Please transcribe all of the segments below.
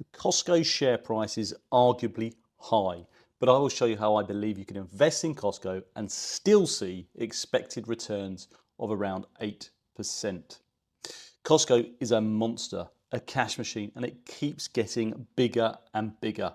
The Costco share price is arguably high, but I will show you how I believe you can invest in Costco and still see expected returns of around 8%. Costco is a monster, a cash machine, and it keeps getting bigger and bigger.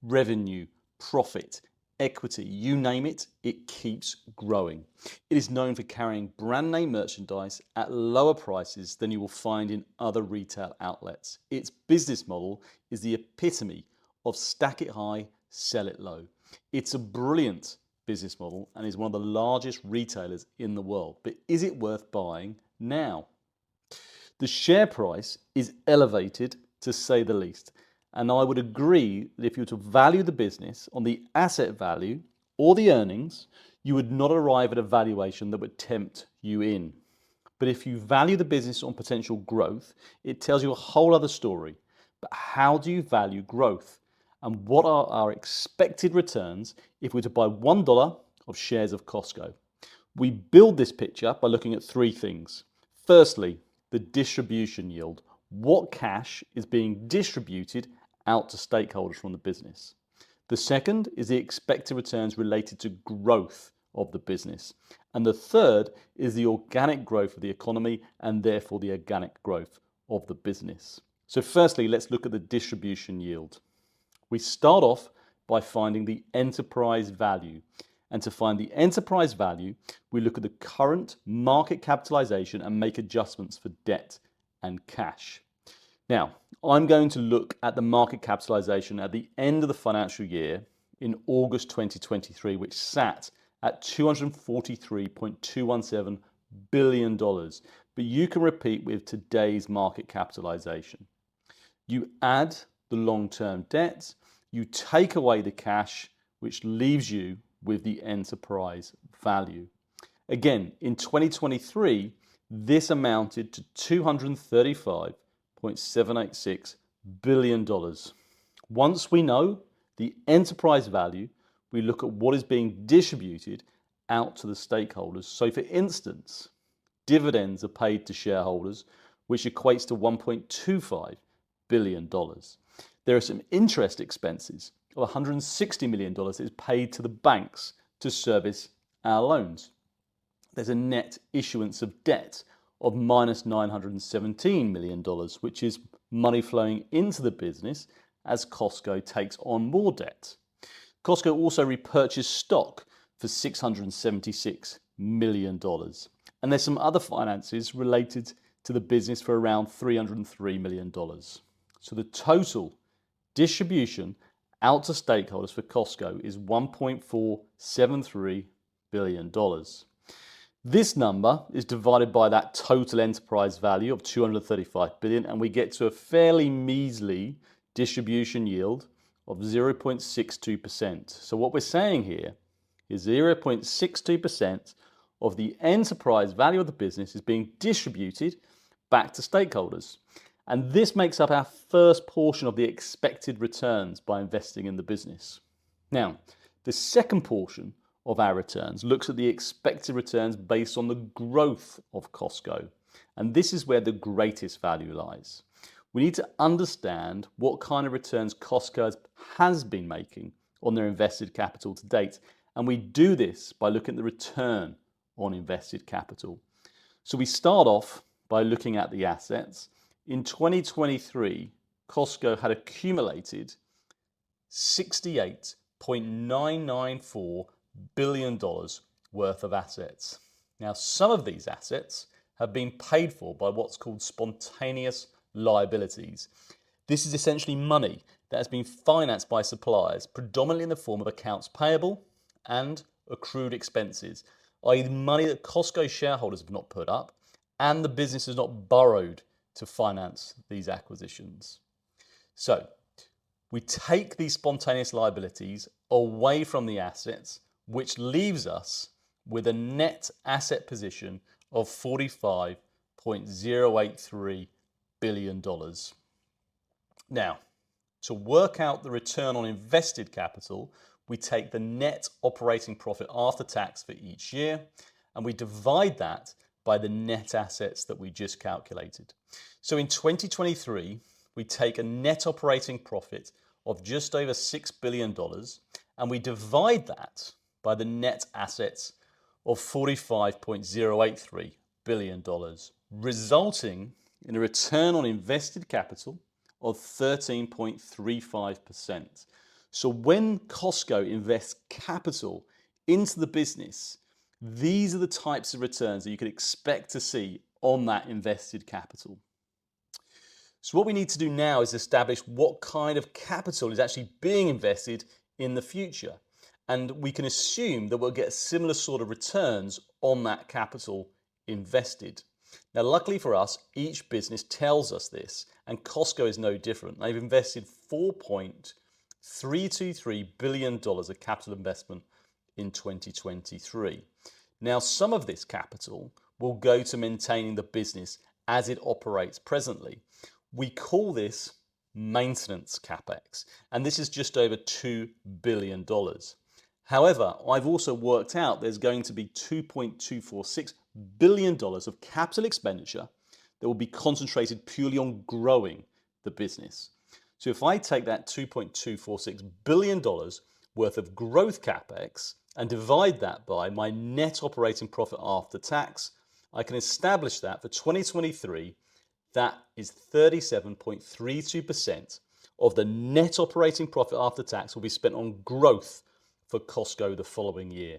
Revenue, profit, equity, you name it, it keeps growing. It is known for carrying brand name merchandise at lower prices than you will find in other retail outlets. Its business model is the epitome of stack it high, sell it low. It's a brilliant business model and is one of the largest retailers in the world. But is it worth buying now? The share price is elevated, to say the least. And I would agree that if you were to value the business on the asset value or the earnings, you would not arrive at a valuation that would tempt you in. But if you value the business on potential growth, it tells you a whole other story. But how do you value growth? And what are our expected returns if we were to buy $1 of shares of Costco? We build this picture by looking at three things. Firstly, the distribution yield. What cash is being distributed out to stakeholders from the business? The second is the expected returns related to growth of the business. And the third is the organic growth of the economy and therefore the organic growth of the business. So firstly, let's look at the distribution yield. We start off by finding the enterprise value. And to find the enterprise value, we look at the current market capitalization and make adjustments for debt and cash. Now, I'm going to look at the market capitalization at the end of the financial year in August 2023, which sat at $243.217 billion. But you can repeat with today's market capitalization. You add the long-term debt, you take away the cash, which leaves you with the enterprise value. Again, in 2023, this amounted to $235.786 billion. Once we know the enterprise value, we look at what is being distributed out to the stakeholders. So for instance, dividends are paid to shareholders, which equates to $1.25 billion. There are some interest expenses of $160 million that is paid to the banks to service our loans. There's a net issuance of debt of minus $917 million, which is money flowing into the business as Costco takes on more debt. Costco also repurchased stock for $676 million. And there's some other finances related to the business for around $303 million. So the total distribution out to stakeholders for Costco is $1.473 billion. This number is divided by that total enterprise value of $235 billion, and we get to a fairly measly distribution yield of 0.62%. So what we're saying here is 0.62% of the enterprise value of the business is being distributed back to stakeholders. And this makes up our first portion of the expected returns by investing in the business. Now, the second portion of our returns looks at the expected returns based on the growth of Costco. And this is where the greatest value lies. We need to understand what kind of returns Costco has been making on their invested capital to date. And we do this by looking at the return on invested capital. So we start off by looking at the assets. In 2023, Costco had accumulated $68.994 billion worth of assets. Now, some of these assets have been paid for by what's called spontaneous liabilities. This is essentially money that has been financed by suppliers, predominantly in the form of accounts payable and accrued expenses, i.e. the money that Costco shareholders have not put up and the business has not borrowed to finance these acquisitions. So we take these spontaneous liabilities away from the assets, which leaves us with a net asset position of $45.083 billion. Now, to work out the return on invested capital, we take the net operating profit after tax for each year and we divide that by the net assets that we just calculated. So in 2023, we take a net operating profit of just over $6 billion and we divide that by the net assets of $45.083 billion, resulting in a return on invested capital of 13.35%. So when Costco invests capital into the business, these are the types of returns that you could expect to see on that invested capital. So what we need to do now is establish what kind of capital is actually being invested in the future. And we can assume that we'll get similar sort of returns on that capital invested. Now, luckily for us, each business tells us this, and Costco is no different. They've invested $4.323 billion of capital investment in 2023. Now, some of this capital will go to maintaining the business as it operates presently. We call this maintenance capex, and this is just over $2 billion. However, I've also worked out there's going to be $2.246 billion of capital expenditure that will be concentrated purely on growing the business. So if I take that $2.246 billion worth of growth capex and divide that by my net operating profit after tax, I can establish that for 2023, that is 37.32% of the net operating profit after tax will be spent on growth for Costco the following year.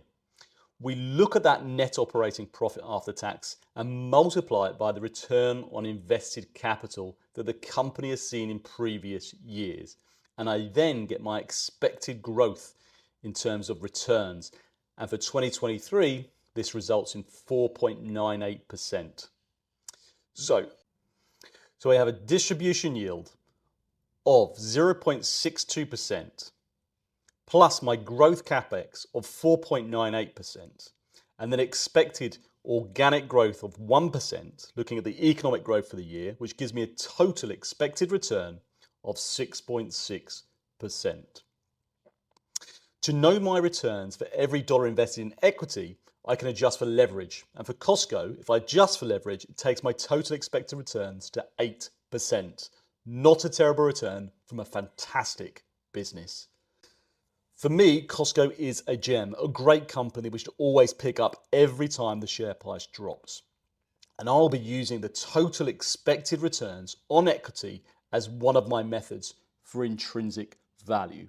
We look at that net operating profit after tax and multiply it by the return on invested capital that the company has seen in previous years. And I then get my expected growth in terms of returns. And for 2023, this results in 4.98%. So we have a distribution yield of 0.62% plus my growth capex of 4.98%, and then expected organic growth of 1%, looking at the economic growth for the year, which gives me a total expected return of 6.6%. To know my returns for every dollar invested in equity, I can adjust for leverage. And for Costco, if I adjust for leverage, it takes my total expected returns to 8%. Not a terrible return from a fantastic business. For me, Costco is a gem, a great company which to always pick up every time the share price drops. And I'll be using the total expected returns on equity as one of my methods for intrinsic value.